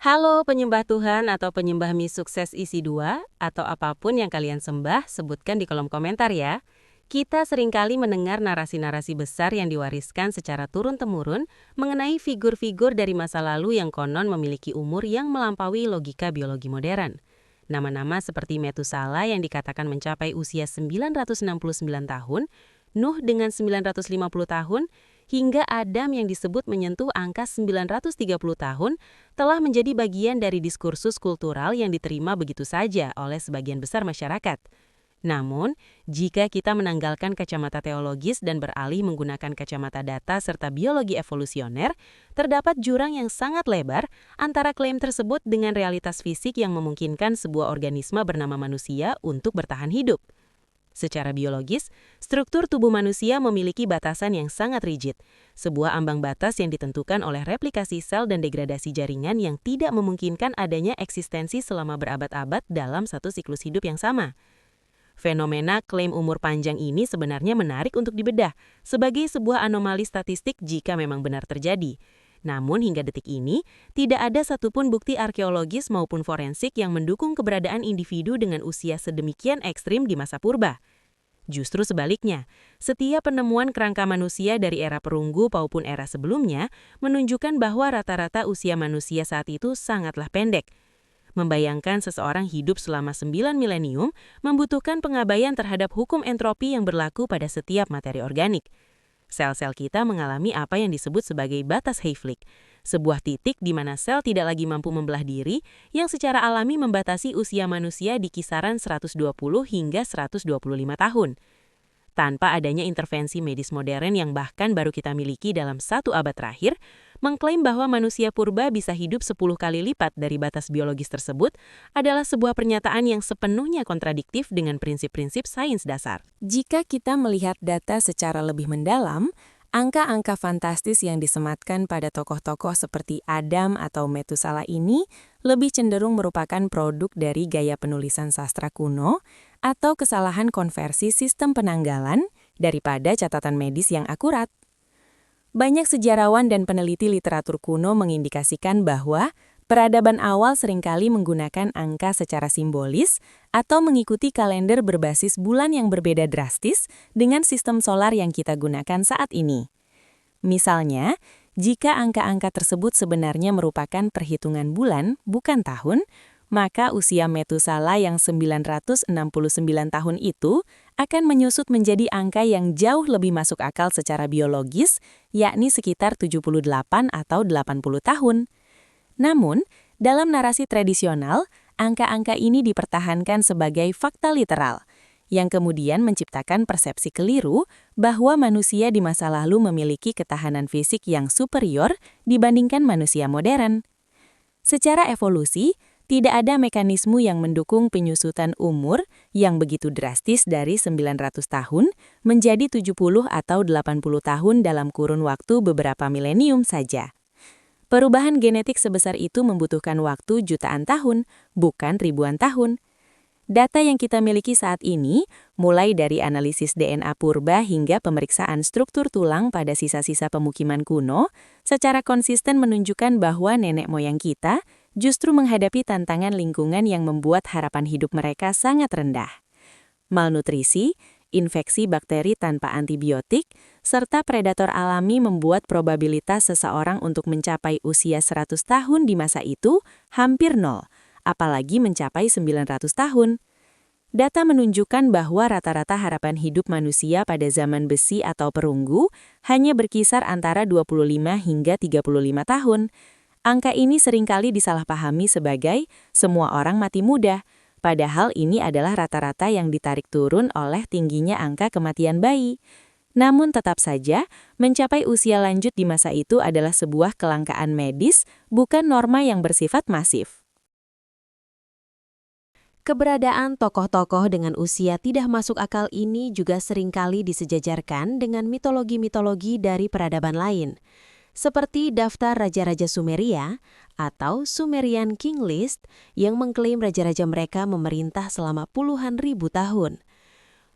Halo penyembah Tuhan atau penyembah mie sukses isi 2, atau apapun yang kalian sembah, sebutkan di kolom komentar ya. Kita seringkali mendengar narasi-narasi besar yang diwariskan secara turun-temurun mengenai figur-figur dari masa lalu yang konon memiliki umur yang melampaui logika biologi modern. Nama-nama seperti Metusala yang dikatakan mencapai usia 969 tahun, Nuh dengan 950 tahun, hingga Adam yang disebut menyentuh angka 930 tahun telah menjadi bagian dari diskursus kultural yang diterima begitu saja oleh sebagian besar masyarakat. Namun, jika kita menanggalkan kacamata teologis dan beralih menggunakan kacamata data serta biologi evolusioner, terdapat jurang yang sangat lebar antara klaim tersebut dengan realitas fisik yang memungkinkan sebuah organisme bernama manusia untuk bertahan hidup. Secara biologis, struktur tubuh manusia memiliki batasan yang sangat rigid, sebuah ambang batas yang ditentukan oleh replikasi sel dan degradasi jaringan yang tidak memungkinkan adanya eksistensi selama berabad-abad dalam satu siklus hidup yang sama. Fenomena klaim umur panjang ini sebenarnya menarik untuk dibedah sebagai sebuah anomali statistik jika memang benar terjadi. Namun hingga detik ini, tidak ada satupun bukti arkeologis maupun forensik yang mendukung keberadaan individu dengan usia sedemikian ekstrim di masa purba. Justru sebaliknya, setiap penemuan kerangka manusia dari era perunggu maupun era sebelumnya menunjukkan bahwa rata-rata usia manusia saat itu sangatlah pendek. Membayangkan seseorang hidup selama 9 milenium membutuhkan pengabaian terhadap hukum entropi yang berlaku pada setiap materi organik. Sel-sel kita mengalami apa yang disebut sebagai batas Hayflick, sebuah titik di mana sel tidak lagi mampu membelah diri yang secara alami membatasi usia manusia di kisaran 120 hingga 125 tahun. Tanpa adanya intervensi medis modern yang bahkan baru kita miliki dalam 1 abad terakhir, mengklaim bahwa manusia purba bisa hidup 10 kali lipat dari batas biologis tersebut adalah sebuah pernyataan yang sepenuhnya kontradiktif dengan prinsip-prinsip sains dasar. Jika kita melihat data secara lebih mendalam, angka-angka fantastis yang disematkan pada tokoh-tokoh seperti Adam atau Metusala ini lebih cenderung merupakan produk dari gaya penulisan sastra kuno atau kesalahan konversi sistem penanggalan daripada catatan medis yang akurat. Banyak sejarawan dan peneliti literatur kuno mengindikasikan bahwa peradaban awal seringkali menggunakan angka secara simbolis atau mengikuti kalender berbasis bulan yang berbeda drastis dengan sistem solar yang kita gunakan saat ini. Misalnya, jika angka-angka tersebut sebenarnya merupakan perhitungan bulan, bukan tahun, maka usia Metusala yang 969 tahun itu akan menyusut menjadi angka yang jauh lebih masuk akal secara biologis, yakni sekitar 78 atau 80 tahun. Namun, dalam narasi tradisional, angka-angka ini dipertahankan sebagai fakta literal, yang kemudian menciptakan persepsi keliru bahwa manusia di masa lalu memiliki ketahanan fisik yang superior dibandingkan manusia modern. Secara evolusi, tidak ada mekanisme yang mendukung penyusutan umur yang begitu drastis dari 900 tahun menjadi 70 atau 80 tahun dalam kurun waktu beberapa milenium saja. Perubahan genetik sebesar itu membutuhkan waktu jutaan tahun, bukan ribuan tahun. Data yang kita miliki saat ini, mulai dari analisis DNA purba hingga pemeriksaan struktur tulang pada sisa-sisa pemukiman kuno, secara konsisten menunjukkan bahwa nenek moyang kita justru menghadapi tantangan lingkungan yang membuat harapan hidup mereka sangat rendah. Malnutrisi, infeksi bakteri tanpa antibiotik, serta predator alami membuat probabilitas seseorang untuk mencapai usia 100 tahun di masa itu hampir nol, apalagi mencapai 900 tahun. Data menunjukkan bahwa rata-rata harapan hidup manusia pada zaman besi atau perunggu hanya berkisar antara 25 hingga 35 tahun. Angka ini seringkali disalahpahami sebagai semua orang mati muda, padahal ini adalah rata-rata yang ditarik turun oleh tingginya angka kematian bayi. Namun tetap saja, mencapai usia lanjut di masa itu adalah sebuah kelangkaan medis, bukan norma yang bersifat masif. Keberadaan tokoh-tokoh dengan usia tidak masuk akal ini juga seringkali disejajarkan dengan mitologi-mitologi dari peradaban lain, seperti daftar raja-raja Sumeria atau Sumerian King List yang mengklaim raja-raja mereka memerintah selama puluhan ribu tahun.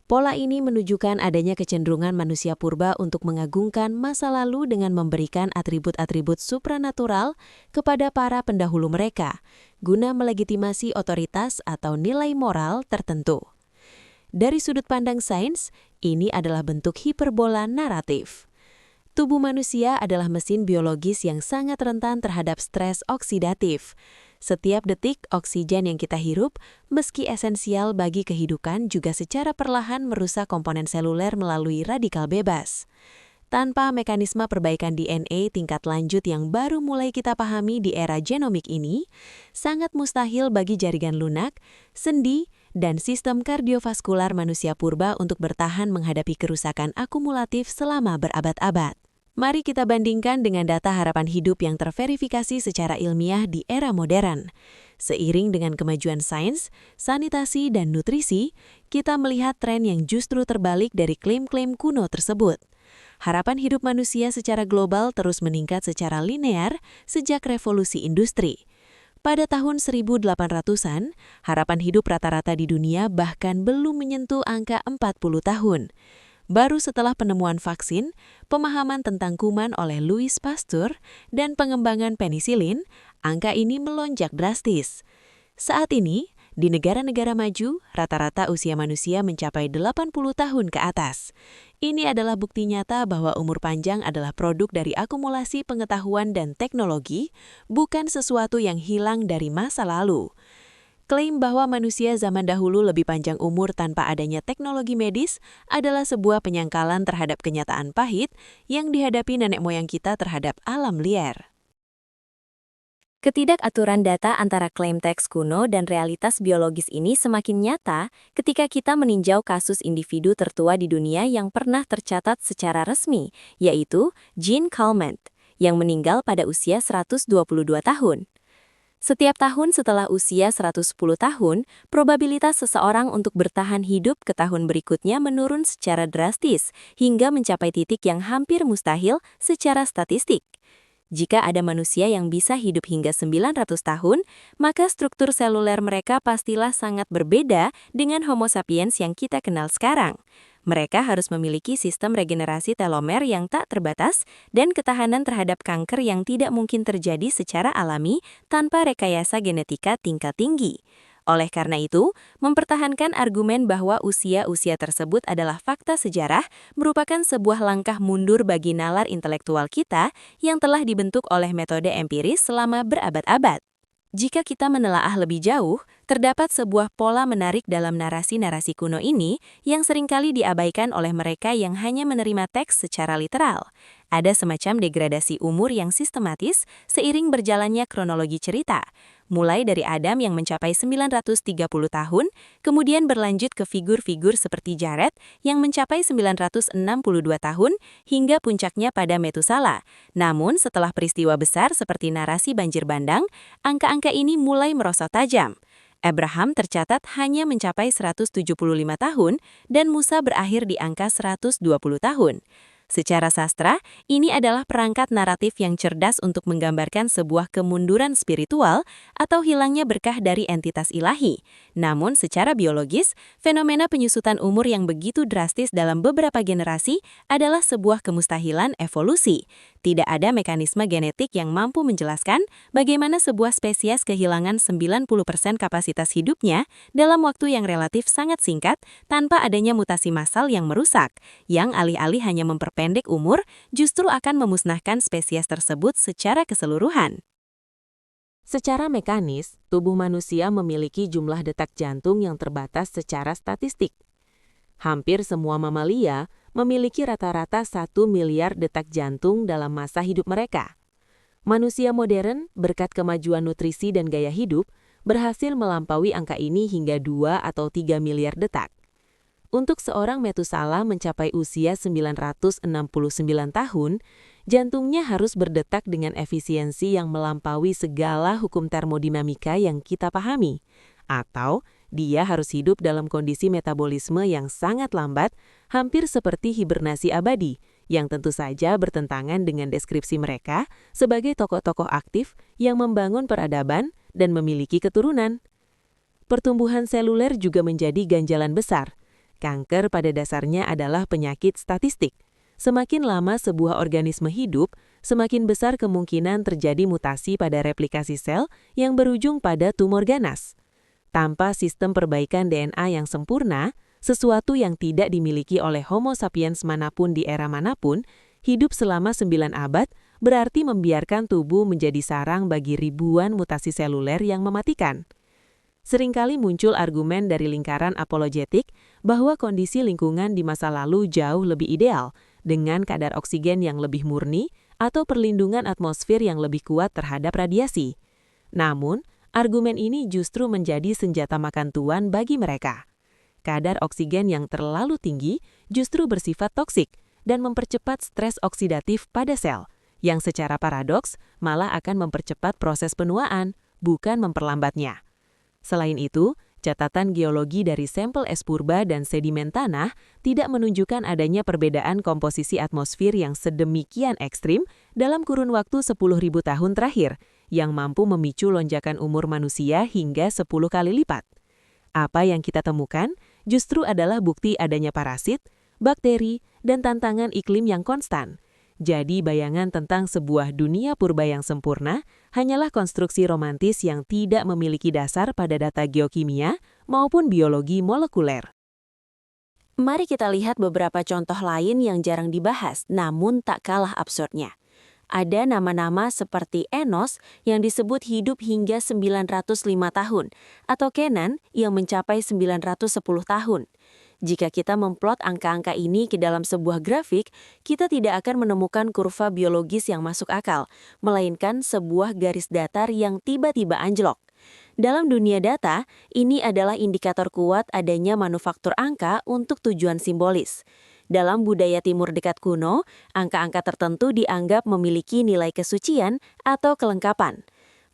Pola ini menunjukkan adanya kecenderungan manusia purba untuk mengagungkan masa lalu dengan memberikan atribut-atribut supranatural kepada para pendahulu mereka, guna melegitimasi otoritas atau nilai moral tertentu. Dari sudut pandang sains, ini adalah bentuk hiperbola naratif. Tubuh manusia adalah mesin biologis yang sangat rentan terhadap stres oksidatif. Setiap detik, oksigen yang kita hirup, meski esensial bagi kehidupan, juga secara perlahan merusak komponen seluler melalui radikal bebas. Tanpa mekanisme perbaikan DNA tingkat lanjut yang baru mulai kita pahami di era genomik ini, sangat mustahil bagi jaringan lunak, sendi, dan sistem kardiovaskular manusia purba untuk bertahan menghadapi kerusakan akumulatif selama berabad-abad. Mari kita bandingkan dengan data harapan hidup yang terverifikasi secara ilmiah di era modern. Seiring dengan kemajuan sains, sanitasi, dan nutrisi, kita melihat tren yang justru terbalik dari klaim-klaim kuno tersebut. Harapan hidup manusia secara global terus meningkat secara linear sejak revolusi industri. Pada tahun 1800-an, harapan hidup rata-rata di dunia bahkan belum menyentuh angka 40 tahun. Baru setelah penemuan vaksin, pemahaman tentang kuman oleh Louis Pasteur, dan pengembangan penisilin, angka ini melonjak drastis. Saat ini, di negara-negara maju, rata-rata usia manusia mencapai 80 tahun ke atas. Ini adalah bukti nyata bahwa umur panjang adalah produk dari akumulasi pengetahuan dan teknologi, bukan sesuatu yang hilang dari masa lalu. Klaim bahwa manusia zaman dahulu lebih panjang umur tanpa adanya teknologi medis adalah sebuah penyangkalan terhadap kenyataan pahit yang dihadapi nenek moyang kita terhadap alam liar. Ketidakaturan data antara klaim teks kuno dan realitas biologis ini semakin nyata ketika kita meninjau kasus individu tertua di dunia yang pernah tercatat secara resmi, yaitu Jean Calment, yang meninggal pada usia 122 tahun. Setiap tahun setelah usia 110 tahun, probabilitas seseorang untuk bertahan hidup ke tahun berikutnya menurun secara drastis hingga mencapai titik yang hampir mustahil secara statistik. Jika ada manusia yang bisa hidup hingga 900 tahun, maka struktur seluler mereka pastilah sangat berbeda dengan Homo sapiens yang kita kenal sekarang. Mereka harus memiliki sistem regenerasi telomer yang tak terbatas dan ketahanan terhadap kanker yang tidak mungkin terjadi secara alami tanpa rekayasa genetika tingkat tinggi. Oleh karena itu, mempertahankan argumen bahwa usia-usia tersebut adalah fakta sejarah merupakan sebuah langkah mundur bagi nalar intelektual kita yang telah dibentuk oleh metode empiris selama berabad-abad. Jika kita menelaah lebih jauh, terdapat sebuah pola menarik dalam narasi-narasi kuno ini yang seringkali diabaikan oleh mereka yang hanya menerima teks secara literal. Ada semacam degradasi umur yang sistematis seiring berjalannya kronologi cerita. Mulai dari Adam yang mencapai 930 tahun, kemudian berlanjut ke figur-figur seperti Jared yang mencapai 962 tahun, hingga puncaknya pada Metusala. Namun setelah peristiwa besar seperti narasi banjir bandang, angka-angka ini mulai merosot tajam. Abraham tercatat hanya mencapai 175 tahun dan Musa berakhir di angka 120 tahun. Secara sastra, ini adalah perangkat naratif yang cerdas untuk menggambarkan sebuah kemunduran spiritual atau hilangnya berkah dari entitas ilahi. Namun secara biologis, fenomena penyusutan umur yang begitu drastis dalam beberapa generasi adalah sebuah kemustahilan evolusi. Tidak ada mekanisme genetik yang mampu menjelaskan bagaimana sebuah spesies kehilangan 90% kapasitas hidupnya dalam waktu yang relatif sangat singkat tanpa adanya mutasi massal yang merusak, yang alih-alih hanya memperpendek umur, justru akan memusnahkan spesies tersebut secara keseluruhan. Secara mekanis, tubuh manusia memiliki jumlah detak jantung yang terbatas secara statistik. Hampir semua mamalia memiliki rata-rata 1 miliar detak jantung dalam masa hidup mereka. Manusia modern, berkat kemajuan nutrisi dan gaya hidup, berhasil melampaui angka ini hingga 2 atau 3 miliar detak. Untuk seorang Metusala mencapai usia 969 tahun, jantungnya harus berdetak dengan efisiensi yang melampaui segala hukum termodinamika yang kita pahami. Atau dia harus hidup dalam kondisi metabolisme yang sangat lambat, hampir seperti hibernasi abadi, yang tentu saja bertentangan dengan deskripsi mereka sebagai tokoh-tokoh aktif yang membangun peradaban dan memiliki keturunan. Pertumbuhan seluler juga menjadi ganjalan besar. Kanker pada dasarnya adalah penyakit statistik. Semakin lama sebuah organisme hidup, semakin besar kemungkinan terjadi mutasi pada replikasi sel yang berujung pada tumor ganas. Tanpa sistem perbaikan DNA yang sempurna, sesuatu yang tidak dimiliki oleh Homo sapiens manapun di era manapun, hidup selama 9 abad berarti membiarkan tubuh menjadi sarang bagi ribuan mutasi seluler yang mematikan. Seringkali muncul argumen dari lingkaran apologetik bahwa kondisi lingkungan di masa lalu jauh lebih ideal, dengan kadar oksigen yang lebih murni atau perlindungan atmosfer yang lebih kuat terhadap radiasi. Namun, argumen ini justru menjadi senjata makan tuan bagi mereka. Kadar oksigen yang terlalu tinggi justru bersifat toksik dan mempercepat stres oksidatif pada sel, yang secara paradoks malah akan mempercepat proses penuaan, bukan memperlambatnya. Selain itu, catatan geologi dari sampel es purba dan sedimen tanah tidak menunjukkan adanya perbedaan komposisi atmosfer yang sedemikian ekstrim dalam kurun waktu 10.000 tahun terakhir, yang mampu memicu lonjakan umur manusia hingga 10 kali lipat. Apa yang kita temukan justru adalah bukti adanya parasit, bakteri, dan tantangan iklim yang konstan. Jadi bayangan tentang sebuah dunia purba yang sempurna hanyalah konstruksi romantis yang tidak memiliki dasar pada data geokimia maupun biologi molekuler. Mari kita lihat beberapa contoh lain yang jarang dibahas, namun tak kalah absurdnya. Ada nama-nama seperti Enos yang disebut hidup hingga 905 tahun, atau Kenan yang mencapai 910 tahun. Jika kita memplot angka-angka ini ke dalam sebuah grafik, kita tidak akan menemukan kurva biologis yang masuk akal, melainkan sebuah garis datar yang tiba-tiba anjlok. Dalam dunia data, ini adalah indikator kuat adanya manufaktur angka untuk tujuan simbolis. Dalam budaya timur dekat kuno, angka-angka tertentu dianggap memiliki nilai kesucian atau kelengkapan.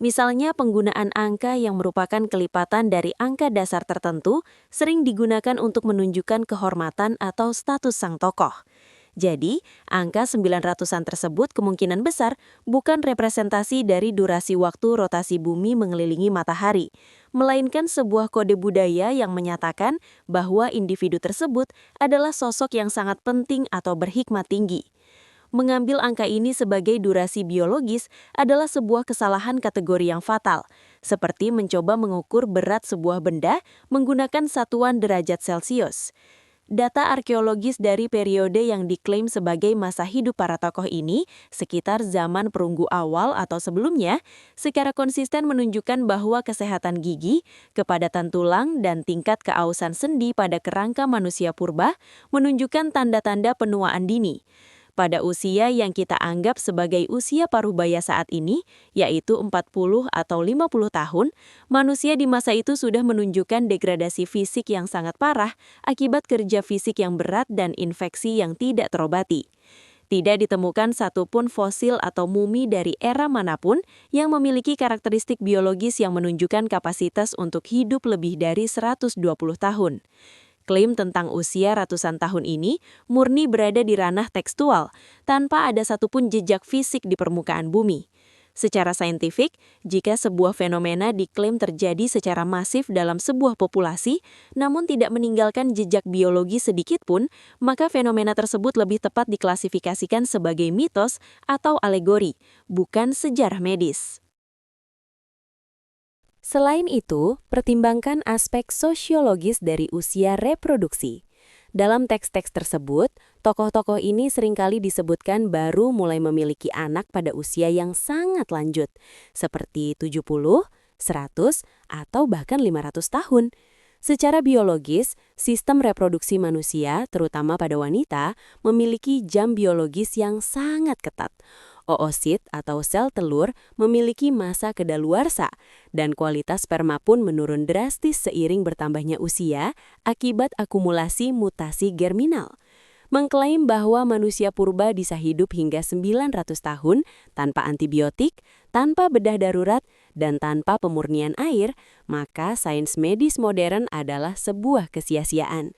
Misalnya penggunaan angka yang merupakan kelipatan dari angka dasar tertentu sering digunakan untuk menunjukkan kehormatan atau status sang tokoh. Jadi, angka 900-an tersebut kemungkinan besar bukan representasi dari durasi waktu rotasi bumi mengelilingi matahari, melainkan sebuah kode budaya yang menyatakan bahwa individu tersebut adalah sosok yang sangat penting atau berhikmat tinggi. Mengambil angka ini sebagai durasi biologis adalah sebuah kesalahan kategori yang fatal, seperti mencoba mengukur berat sebuah benda menggunakan satuan derajat Celcius. Data arkeologis dari periode yang diklaim sebagai masa hidup para tokoh ini, sekitar zaman perunggu awal atau sebelumnya, secara konsisten menunjukkan bahwa kesehatan gigi, kepadatan tulang, dan tingkat keausan sendi pada kerangka manusia purba menunjukkan tanda-tanda penuaan dini. Pada usia yang kita anggap sebagai usia parubaya saat ini, yaitu 40 atau 50 tahun, manusia di masa itu sudah menunjukkan degradasi fisik yang sangat parah akibat kerja fisik yang berat dan infeksi yang tidak terobati. Tidak ditemukan satupun fosil atau mumi dari era manapun yang memiliki karakteristik biologis yang menunjukkan kapasitas untuk hidup lebih dari 120 tahun. Klaim tentang usia ratusan tahun ini murni berada di ranah tekstual, tanpa ada satupun jejak fisik di permukaan bumi. Secara saintifik, jika sebuah fenomena diklaim terjadi secara masif dalam sebuah populasi, namun tidak meninggalkan jejak biologi sedikit pun, maka fenomena tersebut lebih tepat diklasifikasikan sebagai mitos atau alegori, bukan sejarah medis. Selain itu, pertimbangkan aspek sosiologis dari usia reproduksi. Dalam teks-teks tersebut, tokoh-tokoh ini seringkali disebutkan baru mulai memiliki anak pada usia yang sangat lanjut, seperti 70, 100, atau bahkan 500 tahun. Secara biologis, sistem reproduksi manusia, terutama pada wanita, memiliki jam biologis yang sangat ketat. Oosit atau sel telur memiliki masa kedaluarsa, dan kualitas sperma pun menurun drastis seiring bertambahnya usia akibat akumulasi mutasi germinal. Mengklaim bahwa manusia purba bisa hidup hingga 900 tahun tanpa antibiotik, tanpa bedah darurat, dan tanpa pemurnian air, maka sains medis modern adalah sebuah kesia-siaan.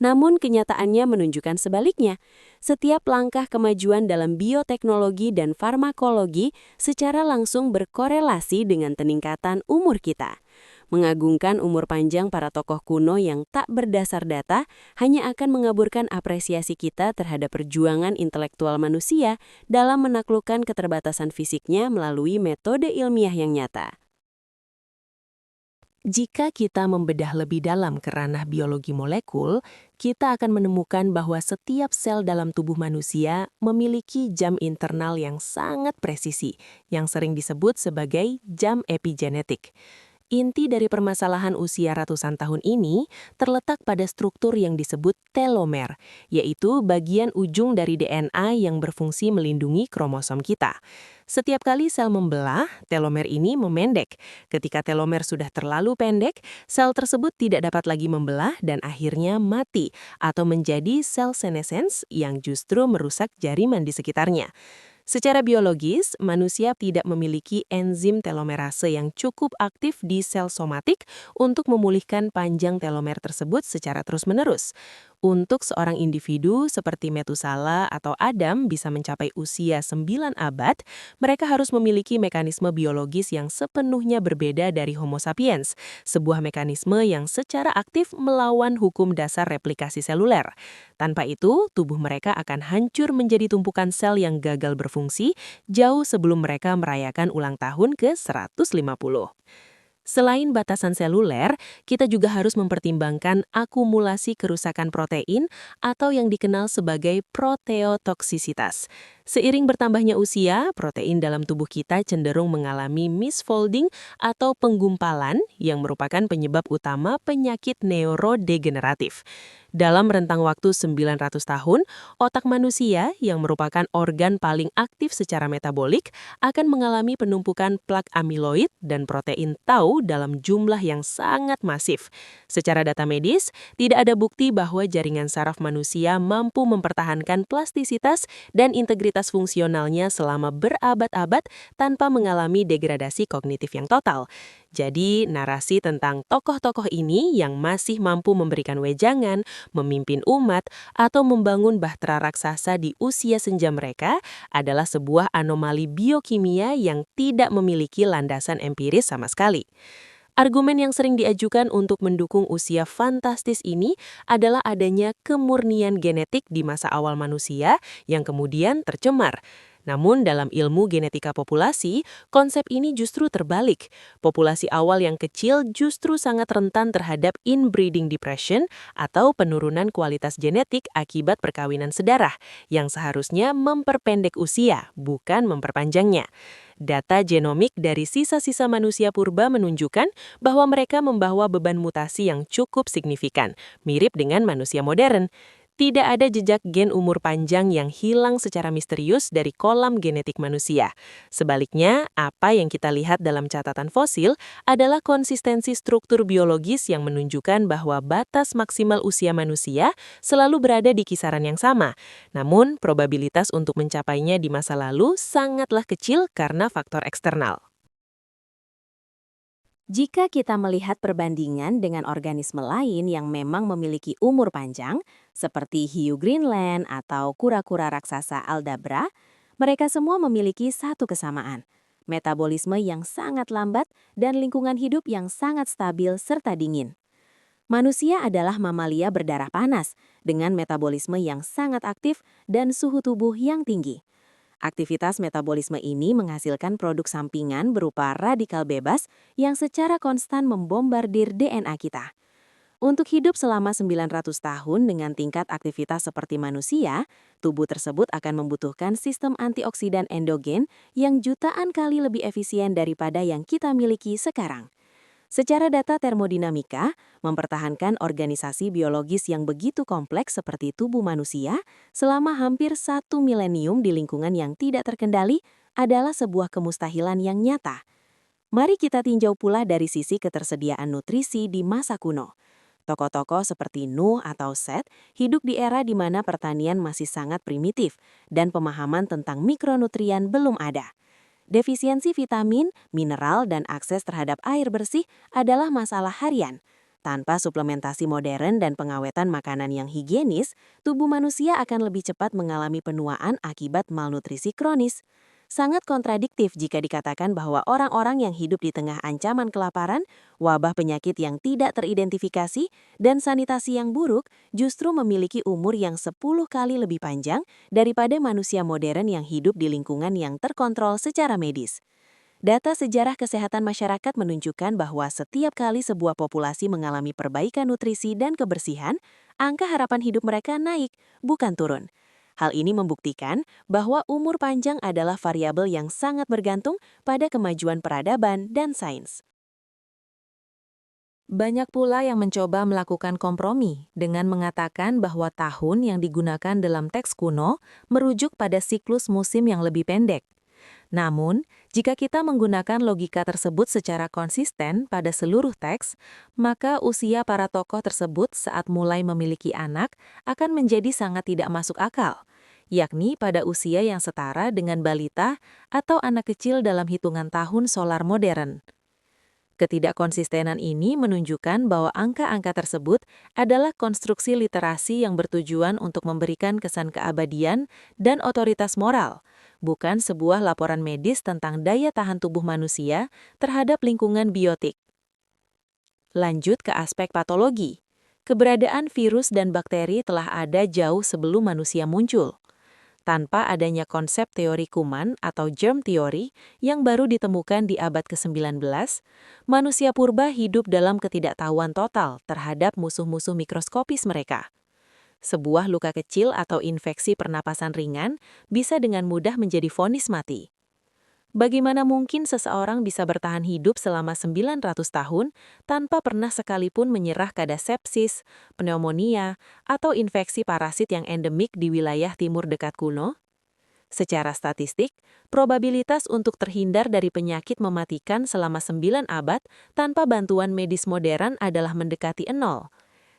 Namun kenyataannya menunjukkan sebaliknya. Setiap langkah kemajuan dalam bioteknologi dan farmakologi secara langsung berkorelasi dengan peningkatan umur kita. Mengagungkan umur panjang para tokoh kuno yang tak berdasar data hanya akan mengaburkan apresiasi kita terhadap perjuangan intelektual manusia dalam menaklukkan keterbatasan fisiknya melalui metode ilmiah yang nyata. Jika kita membedah lebih dalam ke ranah biologi molekul, kita akan menemukan bahwa setiap sel dalam tubuh manusia memiliki jam internal yang sangat presisi, yang sering disebut sebagai jam epigenetik. Inti dari permasalahan usia ratusan tahun ini terletak pada struktur yang disebut telomer, yaitu bagian ujung dari DNA yang berfungsi melindungi kromosom kita. Setiap kali sel membelah, telomer ini memendek. Ketika telomer sudah terlalu pendek, sel tersebut tidak dapat lagi membelah dan akhirnya mati atau menjadi sel senesens yang justru merusak jaringan di sekitarnya. Secara biologis, manusia tidak memiliki enzim telomerase yang cukup aktif di sel somatik untuk memulihkan panjang telomer tersebut secara terus-menerus. Untuk seorang individu seperti Metusala atau Adam bisa mencapai usia 9 abad, mereka harus memiliki mekanisme biologis yang sepenuhnya berbeda dari Homo sapiens, sebuah mekanisme yang secara aktif melawan hukum dasar replikasi seluler. Tanpa itu, tubuh mereka akan hancur menjadi tumpukan sel yang gagal berfungsi jauh sebelum mereka merayakan ulang tahun ke-150. Selain batasan seluler, kita juga harus mempertimbangkan akumulasi kerusakan protein atau yang dikenal sebagai proteotoksisitas. Seiring bertambahnya usia, protein dalam tubuh kita cenderung mengalami misfolding atau penggumpalan yang merupakan penyebab utama penyakit neurodegeneratif. Dalam rentang waktu 900 tahun, otak manusia yang merupakan organ paling aktif secara metabolik akan mengalami penumpukan plak amiloid dan protein tau dalam jumlah yang sangat masif. Secara data medis, tidak ada bukti bahwa jaringan saraf manusia mampu mempertahankan plastisitas dan integritas fungsionalnya selama berabad-abad tanpa mengalami degradasi kognitif yang total. Jadi, narasi tentang tokoh-tokoh ini yang masih mampu memberikan wejangan, memimpin umat, atau membangun bahtera raksasa di usia senja mereka adalah sebuah anomali biokimia yang tidak memiliki landasan empiris sama sekali. Argumen yang sering diajukan untuk mendukung usia fantastis ini adalah adanya kemurnian genetik di masa awal manusia yang kemudian tercemar. Namun dalam ilmu genetika populasi, konsep ini justru terbalik. Populasi awal yang kecil justru sangat rentan terhadap inbreeding depression atau penurunan kualitas genetik akibat perkawinan sedarah, yang seharusnya memperpendek usia, bukan memperpanjangnya. Data genomik dari sisa-sisa manusia purba menunjukkan bahwa mereka membawa beban mutasi yang cukup signifikan, mirip dengan manusia modern. Tidak ada jejak gen umur panjang yang hilang secara misterius dari kolam genetik manusia. Sebaliknya, apa yang kita lihat dalam catatan fosil adalah konsistensi struktur biologis yang menunjukkan bahwa batas maksimal usia manusia selalu berada di kisaran yang sama. Namun, probabilitas untuk mencapainya di masa lalu sangatlah kecil karena faktor eksternal. Jika kita melihat perbandingan dengan organisme lain yang memang memiliki umur panjang, seperti hiu Greenland atau kura-kura raksasa Aldabra, mereka semua memiliki satu kesamaan: metabolisme yang sangat lambat dan lingkungan hidup yang sangat stabil serta dingin. Manusia adalah mamalia berdarah panas, dengan metabolisme yang sangat aktif dan suhu tubuh yang tinggi. Aktivitas metabolisme ini menghasilkan produk sampingan berupa radikal bebas yang secara konstan membombardir DNA kita. Untuk hidup selama 900 tahun dengan tingkat aktivitas seperti manusia, tubuh tersebut akan membutuhkan sistem antioksidan endogen yang jutaan kali lebih efisien daripada yang kita miliki sekarang. Secara data termodinamika, mempertahankan organisasi biologis yang begitu kompleks seperti tubuh manusia selama hampir 1 milenium di lingkungan yang tidak terkendali adalah sebuah kemustahilan yang nyata. Mari kita tinjau pula dari sisi ketersediaan nutrisi di masa kuno. Tokoh-tokoh seperti Nuh atau Set hidup di era di mana pertanian masih sangat primitif dan pemahaman tentang mikronutrien belum ada. Defisiensi vitamin, mineral, dan akses terhadap air bersih adalah masalah harian. Tanpa suplementasi modern dan pengawetan makanan yang higienis, tubuh manusia akan lebih cepat mengalami penuaan akibat malnutrisi kronis. Sangat kontradiktif jika dikatakan bahwa orang-orang yang hidup di tengah ancaman kelaparan, wabah penyakit yang tidak teridentifikasi, dan sanitasi yang buruk justru memiliki umur yang 10 kali lebih panjang daripada manusia modern yang hidup di lingkungan yang terkontrol secara medis. Data sejarah kesehatan masyarakat menunjukkan bahwa setiap kali sebuah populasi mengalami perbaikan nutrisi dan kebersihan, angka harapan hidup mereka naik, bukan turun. Hal ini membuktikan bahwa umur panjang adalah variabel yang sangat bergantung pada kemajuan peradaban dan sains. Banyak pula yang mencoba melakukan kompromi dengan mengatakan bahwa tahun yang digunakan dalam teks kuno merujuk pada siklus musim yang lebih pendek. Namun, jika kita menggunakan logika tersebut secara konsisten pada seluruh teks, maka usia para tokoh tersebut saat mulai memiliki anak akan menjadi sangat tidak masuk akal, yakni pada usia yang setara dengan balita atau anak kecil dalam hitungan tahun solar modern. Ketidakkonsistenan ini menunjukkan bahwa angka-angka tersebut adalah konstruksi literasi yang bertujuan untuk memberikan kesan keabadian dan otoritas moral, bukan sebuah laporan medis tentang daya tahan tubuh manusia terhadap lingkungan biotik. Lanjut ke aspek patologi. Keberadaan virus dan bakteri telah ada jauh sebelum manusia muncul. Tanpa adanya konsep teori kuman atau germ theory yang baru ditemukan di abad ke-19, manusia purba hidup dalam ketidaktahuan total terhadap musuh-musuh mikroskopis mereka. Sebuah luka kecil atau infeksi pernapasan ringan bisa dengan mudah menjadi vonis mati. Bagaimana mungkin seseorang bisa bertahan hidup selama 900 tahun tanpa pernah sekalipun menyerah pada sepsis, pneumonia, atau infeksi parasit yang endemik di wilayah timur dekat kuno? Secara statistik, probabilitas untuk terhindar dari penyakit mematikan selama 9 abad tanpa bantuan medis modern adalah mendekati 0.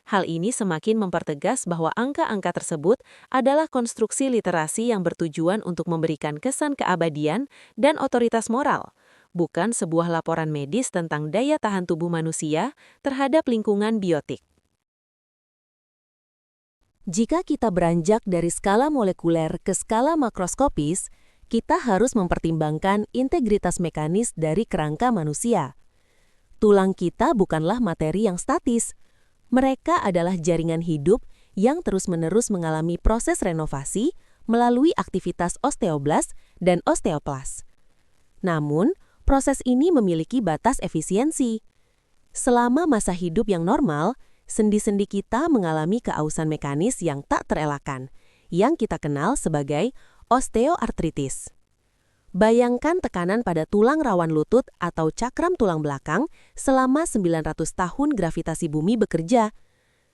Hal ini semakin mempertegas bahwa angka-angka tersebut adalah konstruksi literasi yang bertujuan untuk memberikan kesan keabadian dan otoritas moral, bukan sebuah laporan medis tentang daya tahan tubuh manusia terhadap lingkungan biotik. Jika kita beranjak dari skala molekuler ke skala makroskopis, kita harus mempertimbangkan integritas mekanis dari kerangka manusia. Tulang kita bukanlah materi yang statis. Mereka adalah jaringan hidup yang terus-menerus mengalami proses renovasi melalui aktivitas osteoblas dan osteoplas. Namun, proses ini memiliki batas efisiensi. Selama masa hidup yang normal, sendi-sendi kita mengalami keausan mekanis yang tak terelakkan, yang kita kenal sebagai osteoartritis. Bayangkan tekanan pada tulang rawan lutut atau cakram tulang belakang selama 900 tahun gravitasi bumi bekerja.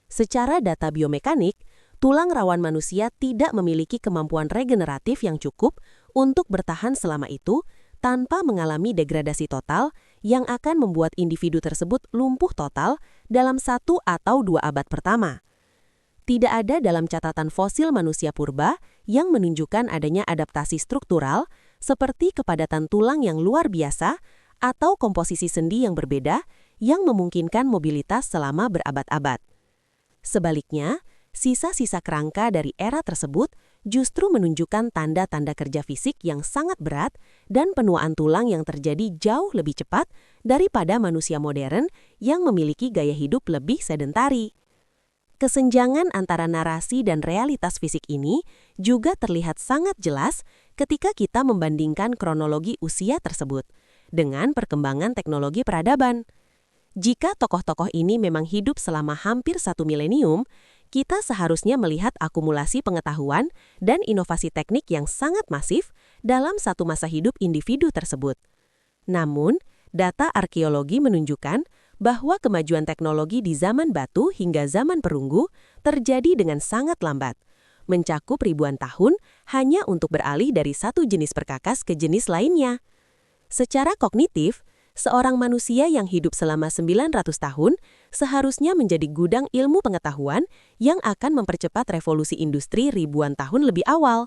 Secara data biomekanik, tulang rawan manusia tidak memiliki kemampuan regeneratif yang cukup untuk bertahan selama itu tanpa mengalami degradasi total yang akan membuat individu tersebut lumpuh total dalam 1 atau 2 abad pertama. Tidak ada dalam catatan fosil manusia purba yang menunjukkan adanya adaptasi struktural seperti kepadatan tulang yang luar biasa atau komposisi sendi yang berbeda yang memungkinkan mobilitas selama berabad-abad. Sebaliknya, sisa-sisa kerangka dari era tersebut justru menunjukkan tanda-tanda kerja fisik yang sangat berat dan penuaan tulang yang terjadi jauh lebih cepat daripada manusia modern yang memiliki gaya hidup lebih sedentari. Kesenjangan antara narasi dan realitas fisik ini juga terlihat sangat jelas ketika kita membandingkan kronologi usia tersebut dengan perkembangan teknologi peradaban. Jika tokoh-tokoh ini memang hidup selama hampir 1 milenium, kita seharusnya melihat akumulasi pengetahuan dan inovasi teknik yang sangat masif dalam satu masa hidup individu tersebut. Namun, data arkeologi menunjukkan bahwa kemajuan teknologi di zaman batu hingga zaman perunggu terjadi dengan sangat lambat, mencakup ribuan tahun hanya untuk beralih dari satu jenis perkakas ke jenis lainnya. Secara kognitif, seorang manusia yang hidup selama 900 tahun seharusnya menjadi gudang ilmu pengetahuan yang akan mempercepat revolusi industri ribuan tahun lebih awal.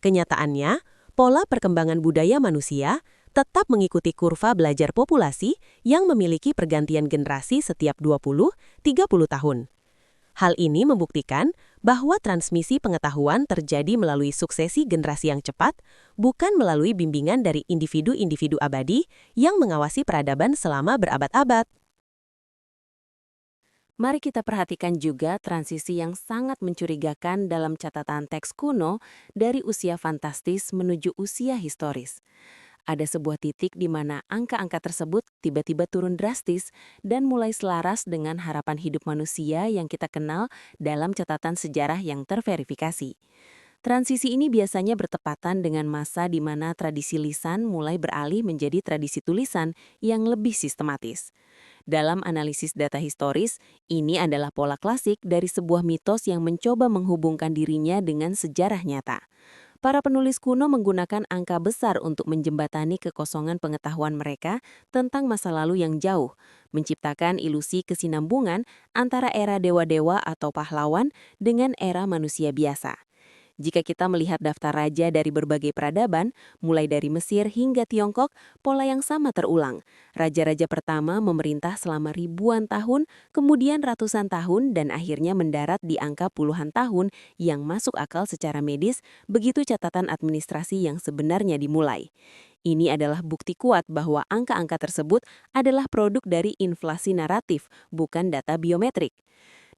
Kenyataannya, pola perkembangan budaya manusia tetap mengikuti kurva belajar populasi yang memiliki pergantian generasi setiap 20-30 tahun. Hal ini membuktikan bahwa transmisi pengetahuan terjadi melalui suksesi generasi yang cepat, bukan melalui bimbingan dari individu-individu abadi yang mengawasi peradaban selama berabad-abad. Mari kita perhatikan juga transisi yang sangat mencurigakan dalam catatan teks kuno dari usia fantastis menuju usia historis. Ada sebuah titik di mana angka-angka tersebut tiba-tiba turun drastis dan mulai selaras dengan harapan hidup manusia yang kita kenal dalam catatan sejarah yang terverifikasi. Transisi ini biasanya bertepatan dengan masa di mana tradisi lisan mulai beralih menjadi tradisi tulisan yang lebih sistematis. Dalam analisis data historis, ini adalah pola klasik dari sebuah mitos yang mencoba menghubungkan dirinya dengan sejarah nyata. Para penulis kuno menggunakan angka besar untuk menjembatani kekosongan pengetahuan mereka tentang masa lalu yang jauh, menciptakan ilusi kesinambungan antara era dewa-dewa atau pahlawan dengan era manusia biasa. Jika kita melihat daftar raja dari berbagai peradaban, mulai dari Mesir hingga Tiongkok, pola yang sama terulang. Raja-raja pertama memerintah selama ribuan tahun, kemudian ratusan tahun, dan akhirnya mendarat di angka puluhan tahun yang masuk akal secara medis, begitu catatan administrasi yang sebenarnya dimulai. Ini adalah bukti kuat bahwa angka-angka tersebut adalah produk dari inflasi naratif, bukan data biometrik.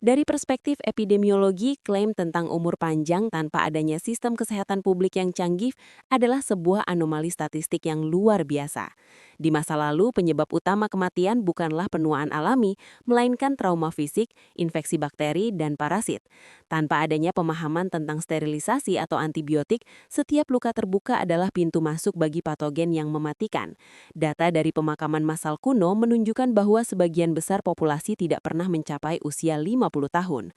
Dari perspektif epidemiologi, klaim tentang umur panjang tanpa adanya sistem kesehatan publik yang canggih adalah sebuah anomali statistik yang luar biasa. Di masa lalu, penyebab utama kematian bukanlah penuaan alami, melainkan trauma fisik, infeksi bakteri, dan parasit. Tanpa adanya pemahaman tentang sterilisasi atau antibiotik, setiap luka terbuka adalah pintu masuk bagi patogen yang mematikan. Data dari pemakaman massal kuno menunjukkan bahwa sebagian besar populasi tidak pernah mencapai usia 50 tahun.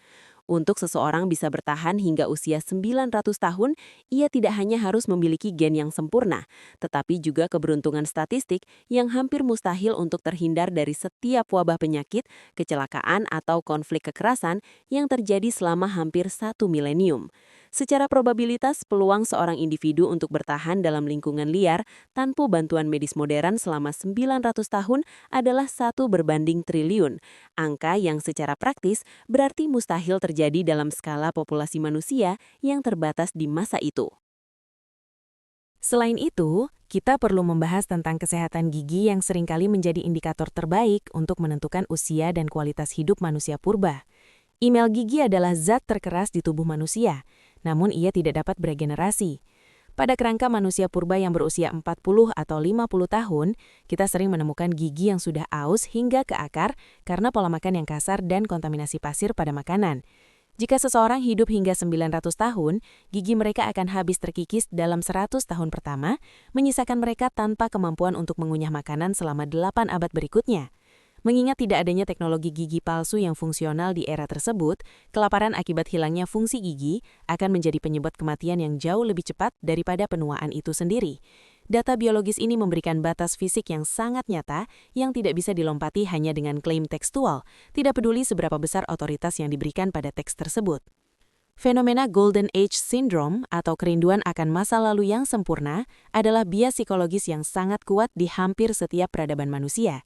Untuk seseorang bisa bertahan hingga usia 900 tahun, ia tidak hanya harus memiliki gen yang sempurna, tetapi juga keberuntungan statistik yang hampir mustahil untuk terhindar dari setiap wabah penyakit, kecelakaan, atau konflik kekerasan yang terjadi selama hampir 1 milenium. Secara probabilitas, peluang seorang individu untuk bertahan dalam lingkungan liar tanpa bantuan medis modern selama 900 tahun adalah 1/triliun, angka yang secara praktis berarti mustahil terjadi dalam skala populasi manusia yang terbatas di masa itu. Selain itu, kita perlu membahas tentang kesehatan gigi yang seringkali menjadi indikator terbaik untuk menentukan usia dan kualitas hidup manusia purba. Email gigi adalah zat terkeras di tubuh manusia, namun ia tidak dapat beregenerasi. Pada kerangka manusia purba yang berusia 40 atau 50 tahun, kita sering menemukan gigi yang sudah aus hingga ke akar karena pola makan yang kasar dan kontaminasi pasir pada makanan. Jika seseorang hidup hingga 900 tahun, gigi mereka akan habis terkikis dalam 100 tahun pertama, menyisakan mereka tanpa kemampuan untuk mengunyah makanan selama 8 abad berikutnya. Mengingat tidak adanya teknologi gigi palsu yang fungsional di era tersebut, kelaparan akibat hilangnya fungsi gigi akan menjadi penyebab kematian yang jauh lebih cepat daripada penuaan itu sendiri. Data biologis ini memberikan batas fisik yang sangat nyata yang tidak bisa dilompati hanya dengan klaim tekstual, tidak peduli seberapa besar otoritas yang diberikan pada teks tersebut. Fenomena Golden Age Syndrome atau kerinduan akan masa lalu yang sempurna adalah bias psikologis yang sangat kuat di hampir setiap peradaban manusia.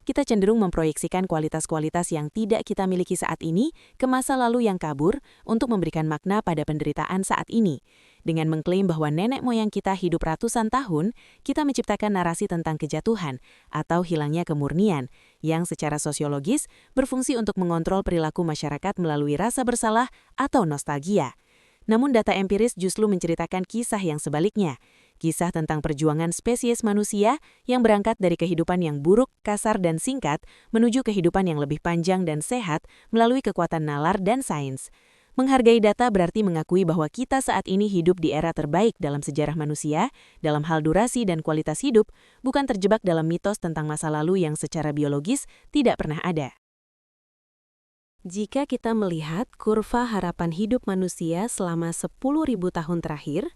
Kita cenderung memproyeksikan kualitas-kualitas yang tidak kita miliki saat ini ke masa lalu yang kabur untuk memberikan makna pada penderitaan saat ini. Dengan mengklaim bahwa nenek moyang kita hidup ratusan tahun, kita menciptakan narasi tentang kejatuhan atau hilangnya kemurnian, yang secara sosiologis berfungsi untuk mengontrol perilaku masyarakat melalui rasa bersalah atau nostalgia. Namun data empiris justru menceritakan kisah yang sebaliknya. Kisah tentang perjuangan spesies manusia yang berangkat dari kehidupan yang buruk, kasar, dan singkat menuju kehidupan yang lebih panjang dan sehat melalui kekuatan nalar dan sains. Menghargai data berarti mengakui bahwa kita saat ini hidup di era terbaik dalam sejarah manusia, dalam hal durasi dan kualitas hidup, bukan terjebak dalam mitos tentang masa lalu yang secara biologis tidak pernah ada. Jika kita melihat kurva harapan hidup manusia selama 10.000 tahun terakhir,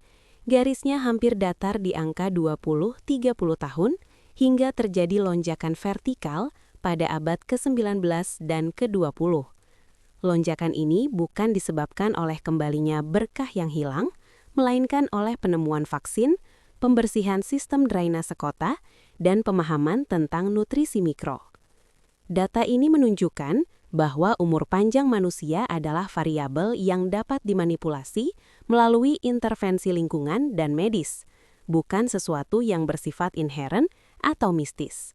garisnya hampir datar di angka 20-30 tahun hingga terjadi lonjakan vertikal pada abad ke-19 dan ke-20. Lonjakan ini bukan disebabkan oleh kembalinya berkah yang hilang, melainkan oleh penemuan vaksin, pembersihan sistem drainase kota, dan pemahaman tentang nutrisi mikro. Data ini menunjukkan bahwa umur panjang manusia adalah variabel yang dapat dimanipulasi melalui intervensi lingkungan dan medis, bukan sesuatu yang bersifat inheren atau mistis.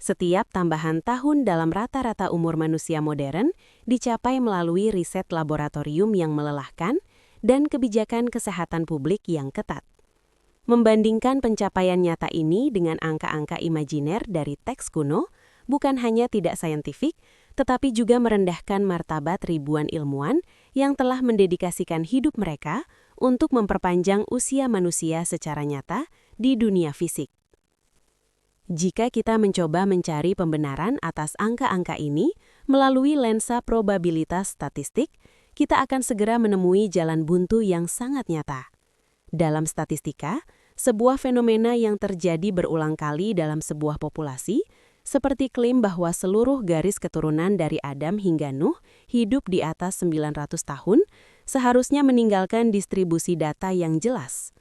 Setiap tambahan tahun dalam rata-rata umur manusia modern dicapai melalui riset laboratorium yang melelahkan dan kebijakan kesehatan publik yang ketat. Membandingkan pencapaian nyata ini dengan angka-angka imajiner dari teks kuno, bukan hanya tidak saintifik, tetapi juga merendahkan martabat ribuan ilmuwan yang telah mendedikasikan hidup mereka untuk memperpanjang usia manusia secara nyata di dunia fisik. Jika kita mencoba mencari pembenaran atas angka-angka ini melalui lensa probabilitas statistik, kita akan segera menemui jalan buntu yang sangat nyata. Dalam statistika, sebuah fenomena yang terjadi berulang kali dalam sebuah populasi, seperti klaim bahwa seluruh garis keturunan dari Adam hingga Nuh hidup di atas 900 tahun, seharusnya meninggalkan distribusi data yang jelas.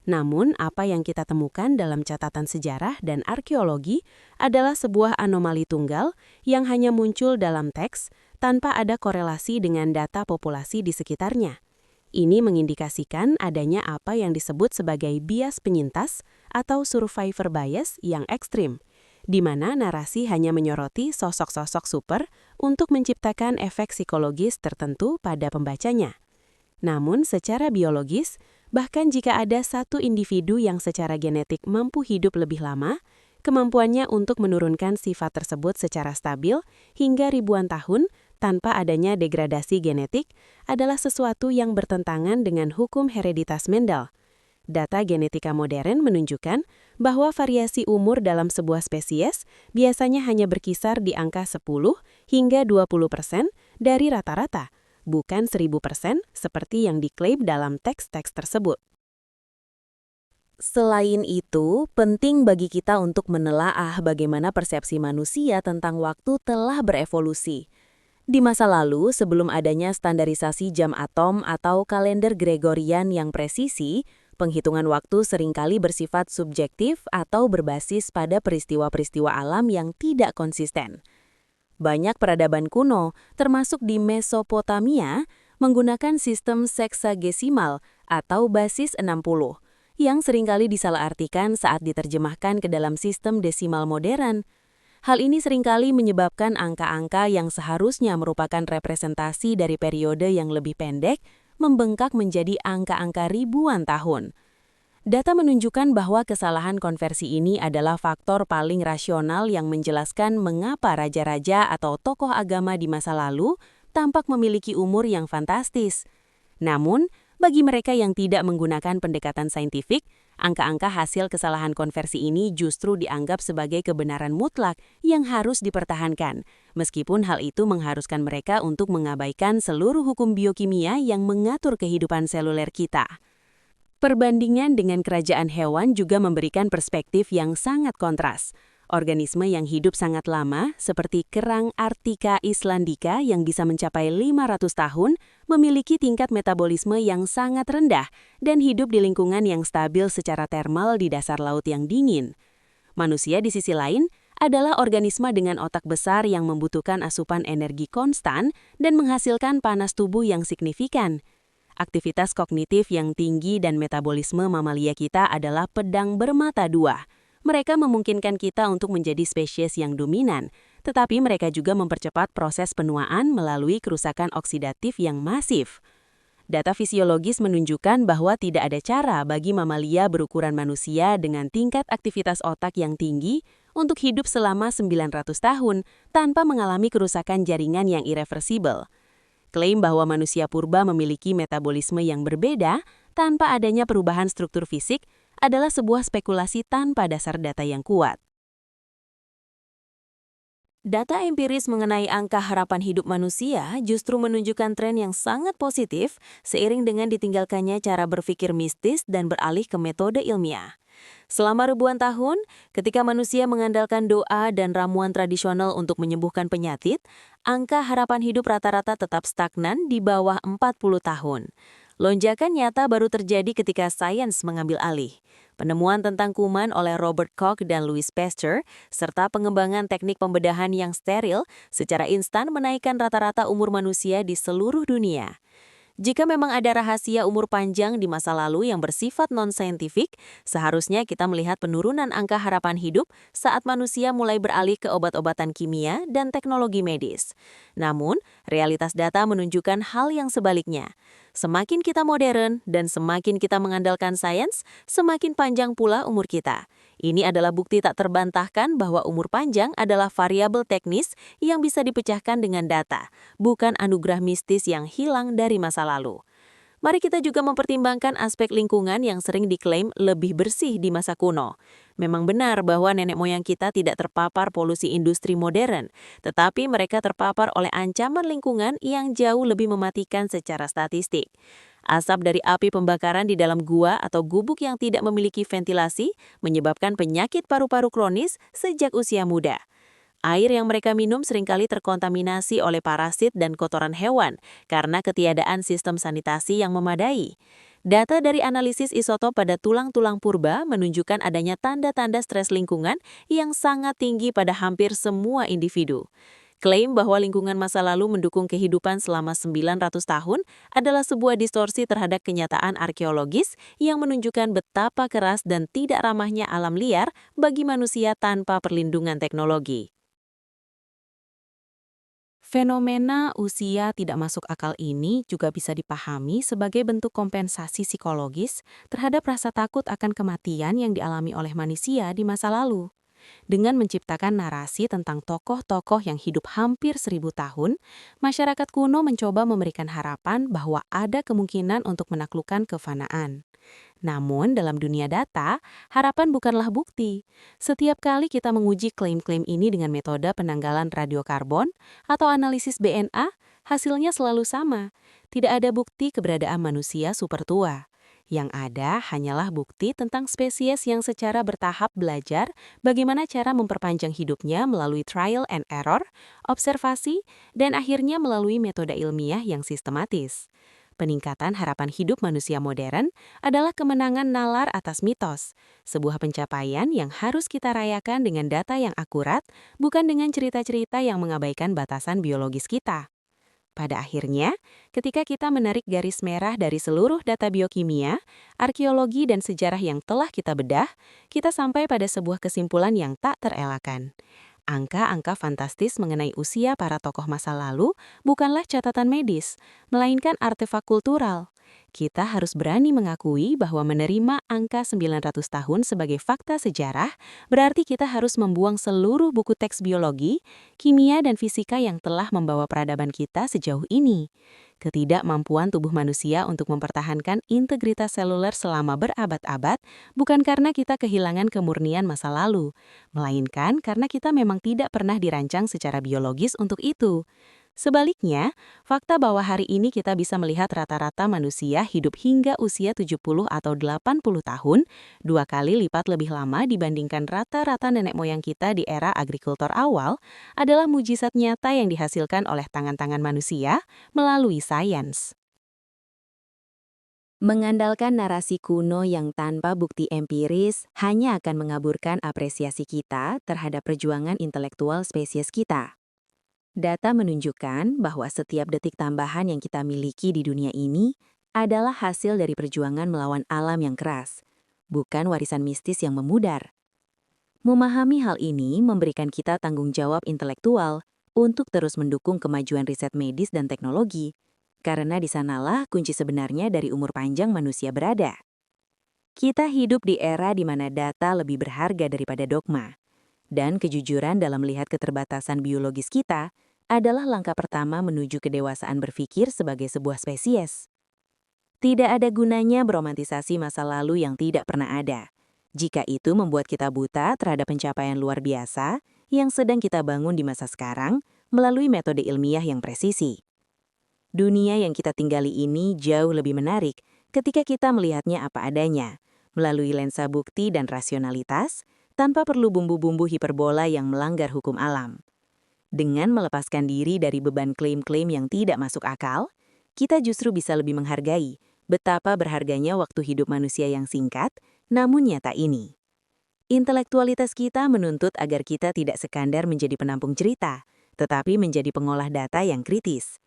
Namun, apa yang kita temukan dalam catatan sejarah dan arkeologi adalah sebuah anomali tunggal yang hanya muncul dalam teks tanpa ada korelasi dengan data populasi di sekitarnya. Ini mengindikasikan adanya apa yang disebut sebagai bias penyintas atau survivor bias yang ekstrim, di mana narasi hanya menyoroti sosok-sosok super untuk menciptakan efek psikologis tertentu pada pembacanya. Namun, secara biologis, bahkan jika ada satu individu yang secara genetik mampu hidup lebih lama, kemampuannya untuk menurunkan sifat tersebut secara stabil hingga ribuan tahun tanpa adanya degradasi genetik adalah sesuatu yang bertentangan dengan hukum hereditas Mendel. Data genetika modern menunjukkan bahwa variasi umur dalam sebuah spesies biasanya hanya berkisar di angka 10 hingga 20% dari rata-rata, bukan 1000% seperti yang diklaim dalam teks-teks tersebut. Selain itu, penting bagi kita untuk menelaah bagaimana persepsi manusia tentang waktu telah berevolusi. Di masa lalu, sebelum adanya standarisasi jam atom atau kalender Gregorian yang presisi, penghitungan waktu seringkali bersifat subjektif atau berbasis pada peristiwa-peristiwa alam yang tidak konsisten. Banyak peradaban kuno, termasuk di Mesopotamia, menggunakan sistem seksagesimal atau basis 60, yang seringkali disalahartikan saat diterjemahkan ke dalam sistem desimal modern. Hal ini seringkali menyebabkan angka-angka yang seharusnya merupakan representasi dari periode yang lebih pendek, membengkak menjadi angka-angka ribuan tahun. Data menunjukkan bahwa kesalahan konversi ini adalah faktor paling rasional yang menjelaskan mengapa raja-raja atau tokoh agama di masa lalu tampak memiliki umur yang fantastis. Namun, bagi mereka yang tidak menggunakan pendekatan saintifik, angka-angka hasil kesalahan konversi ini justru dianggap sebagai kebenaran mutlak yang harus dipertahankan, meskipun hal itu mengharuskan mereka untuk mengabaikan seluruh hukum biokimia yang mengatur kehidupan seluler kita. Perbandingan dengan kerajaan hewan juga memberikan perspektif yang sangat kontras. Organisme yang hidup sangat lama, seperti kerang Arctica islandica yang bisa mencapai 500 tahun, memiliki tingkat metabolisme yang sangat rendah dan hidup di lingkungan yang stabil secara termal di dasar laut yang dingin. Manusia di sisi lain adalah organisme dengan otak besar yang membutuhkan asupan energi konstan dan menghasilkan panas tubuh yang signifikan. Aktivitas kognitif yang tinggi dan metabolisme mamalia kita adalah pedang bermata dua. Mereka memungkinkan kita untuk menjadi spesies yang dominan, tetapi mereka juga mempercepat proses penuaan melalui kerusakan oksidatif yang masif. Data fisiologis menunjukkan bahwa tidak ada cara bagi mamalia berukuran manusia dengan tingkat aktivitas otak yang tinggi untuk hidup selama 900 tahun tanpa mengalami kerusakan jaringan yang irreversibel. Klaim bahwa manusia purba memiliki metabolisme yang berbeda tanpa adanya perubahan struktur fisik adalah sebuah spekulasi tanpa dasar data yang kuat. Data empiris mengenai angka harapan hidup manusia justru menunjukkan tren yang sangat positif seiring dengan ditinggalkannya cara berpikir mistis dan beralih ke metode ilmiah. Selama ribuan tahun, ketika manusia mengandalkan doa dan ramuan tradisional untuk menyembuhkan penyakit, angka harapan hidup rata-rata tetap stagnan di bawah 40 tahun. Lonjakan nyata baru terjadi ketika sains mengambil alih. Penemuan tentang kuman oleh Robert Koch dan Louis Pasteur, serta pengembangan teknik pembedahan yang steril secara instan menaikkan rata-rata umur manusia di seluruh dunia. Jika memang ada rahasia umur panjang di masa lalu yang bersifat non-saintifik, seharusnya kita melihat penurunan angka harapan hidup saat manusia mulai beralih ke obat-obatan kimia dan teknologi medis. Namun, realitas data menunjukkan hal yang sebaliknya. Semakin kita modern dan semakin kita mengandalkan sains, semakin panjang pula umur kita. Ini adalah bukti tak terbantahkan bahwa umur panjang adalah variabel teknis yang bisa dipecahkan dengan data, bukan anugerah mistis yang hilang dari masa lalu. Mari kita juga mempertimbangkan aspek lingkungan yang sering diklaim lebih bersih di masa kuno. Memang benar bahwa nenek moyang kita tidak terpapar polusi industri modern, tetapi mereka terpapar oleh ancaman lingkungan yang jauh lebih mematikan secara statistik. Asap dari api pembakaran di dalam gua atau gubuk yang tidak memiliki ventilasi menyebabkan penyakit paru-paru kronis sejak usia muda. Air yang mereka minum seringkali terkontaminasi oleh parasit dan kotoran hewan karena ketiadaan sistem sanitasi yang memadai. Data dari analisis isotop pada tulang-tulang purba menunjukkan adanya tanda-tanda stres lingkungan yang sangat tinggi pada hampir semua individu. Klaim bahwa lingkungan masa lalu mendukung kehidupan selama 900 tahun adalah sebuah distorsi terhadap kenyataan arkeologis yang menunjukkan betapa keras dan tidak ramahnya alam liar bagi manusia tanpa perlindungan teknologi. Fenomena usia tidak masuk akal ini juga bisa dipahami sebagai bentuk kompensasi psikologis terhadap rasa takut akan kematian yang dialami oleh manusia di masa lalu. Dengan menciptakan narasi tentang tokoh-tokoh yang hidup hampir 1000 tahun, masyarakat kuno mencoba memberikan harapan bahwa ada kemungkinan untuk menaklukkan kefanaan. Namun, dalam dunia data, harapan bukanlah bukti. Setiap kali kita menguji klaim-klaim ini dengan metode penanggalan radiokarbon atau analisis BNA, hasilnya selalu sama. Tidak ada bukti keberadaan manusia super tua. Yang ada hanyalah bukti tentang spesies yang secara bertahap belajar bagaimana cara memperpanjang hidupnya melalui trial and error, observasi, dan akhirnya melalui metode ilmiah yang sistematis. Peningkatan harapan hidup manusia modern adalah kemenangan nalar atas mitos, sebuah pencapaian yang harus kita rayakan dengan data yang akurat, bukan dengan cerita-cerita yang mengabaikan batasan biologis kita. Pada akhirnya, ketika kita menarik garis merah dari seluruh data biokimia, arkeologi, dan sejarah yang telah kita bedah, kita sampai pada sebuah kesimpulan yang tak terelakkan. Angka-angka fantastis mengenai usia para tokoh masa lalu bukanlah catatan medis, melainkan artefak kultural. Kita harus berani mengakui bahwa menerima angka 900 tahun sebagai fakta sejarah berarti kita harus membuang seluruh buku teks biologi, kimia, dan fisika yang telah membawa peradaban kita sejauh ini. Ketidakmampuan tubuh manusia untuk mempertahankan integritas seluler selama berabad-abad bukan karena kita kehilangan kemurnian masa lalu, melainkan karena kita memang tidak pernah dirancang secara biologis untuk itu. Sebaliknya, fakta bahwa hari ini kita bisa melihat rata-rata manusia hidup hingga usia 70 atau 80 tahun, 2 kali lipat lebih lama dibandingkan rata-rata nenek moyang kita di era agrikultur awal, adalah mujizat nyata yang dihasilkan oleh tangan-tangan manusia melalui sains. Mengandalkan narasi kuno yang tanpa bukti empiris hanya akan mengaburkan apresiasi kita terhadap perjuangan intelektual spesies kita. Data menunjukkan bahwa setiap detik tambahan yang kita miliki di dunia ini adalah hasil dari perjuangan melawan alam yang keras, bukan warisan mistis yang memudar. Memahami hal ini memberikan kita tanggung jawab intelektual untuk terus mendukung kemajuan riset medis dan teknologi, karena di sanalah kunci sebenarnya dari umur panjang manusia berada. Kita hidup di era di mana data lebih berharga daripada dogma. Dan kejujuran dalam melihat keterbatasan biologis kita adalah langkah pertama menuju kedewasaan berpikir sebagai sebuah spesies. Tidak ada gunanya beromantisasi masa lalu yang tidak pernah ada, jika itu membuat kita buta terhadap pencapaian luar biasa yang sedang kita bangun di masa sekarang melalui metode ilmiah yang presisi. Dunia yang kita tinggali ini jauh lebih menarik ketika kita melihatnya apa adanya, melalui lensa bukti dan rasionalitas, tanpa perlu bumbu-bumbu hiperbola yang melanggar hukum alam. Dengan melepaskan diri dari beban klaim-klaim yang tidak masuk akal, kita justru bisa lebih menghargai betapa berharganya waktu hidup manusia yang singkat Namun nyata ini, intelektualitas kita menuntut agar kita tidak sekadar menjadi penampung cerita, tetapi menjadi pengolah data yang kritis.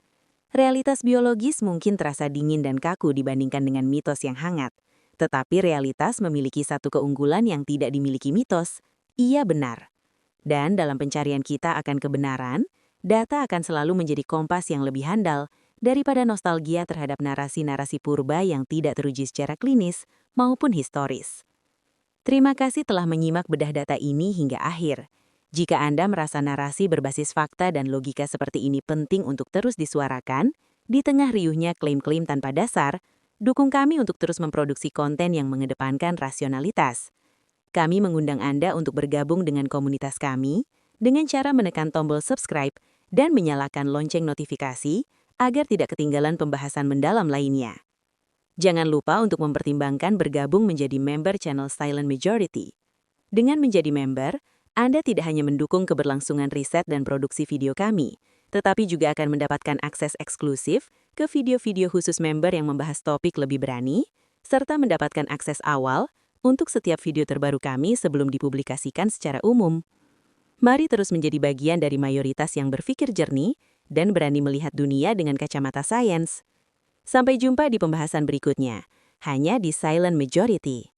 Realitas biologis mungkin terasa dingin dan kaku dibandingkan dengan mitos yang hangat, tetapi realitas memiliki satu keunggulan yang tidak dimiliki mitos. Ia benar. Dan dalam pencarian kita akan kebenaran, data akan selalu menjadi kompas yang lebih handal daripada nostalgia terhadap narasi-narasi purba yang tidak teruji secara klinis maupun historis. Terima kasih telah menyimak bedah data ini hingga akhir. Jika Anda merasa narasi berbasis fakta dan logika seperti ini penting untuk terus disuarakan, di tengah riuhnya klaim-klaim tanpa dasar, dukung kami untuk terus memproduksi konten yang mengedepankan rasionalitas. Kami mengundang Anda untuk bergabung dengan komunitas kami dengan cara menekan tombol subscribe dan menyalakan lonceng notifikasi agar tidak ketinggalan pembahasan mendalam lainnya. Jangan lupa untuk mempertimbangkan bergabung menjadi member channel Silent Majority. Dengan menjadi member, Anda tidak hanya mendukung keberlangsungan riset dan produksi video kami, tetapi juga akan mendapatkan akses eksklusif ke video-video khusus member yang membahas topik lebih berani, serta mendapatkan akses awal untuk setiap video terbaru kami sebelum dipublikasikan secara umum. Mari terus menjadi bagian dari mayoritas yang berpikir jernih dan berani melihat dunia dengan kacamata sains. Sampai jumpa di pembahasan berikutnya, hanya di Silent Majority.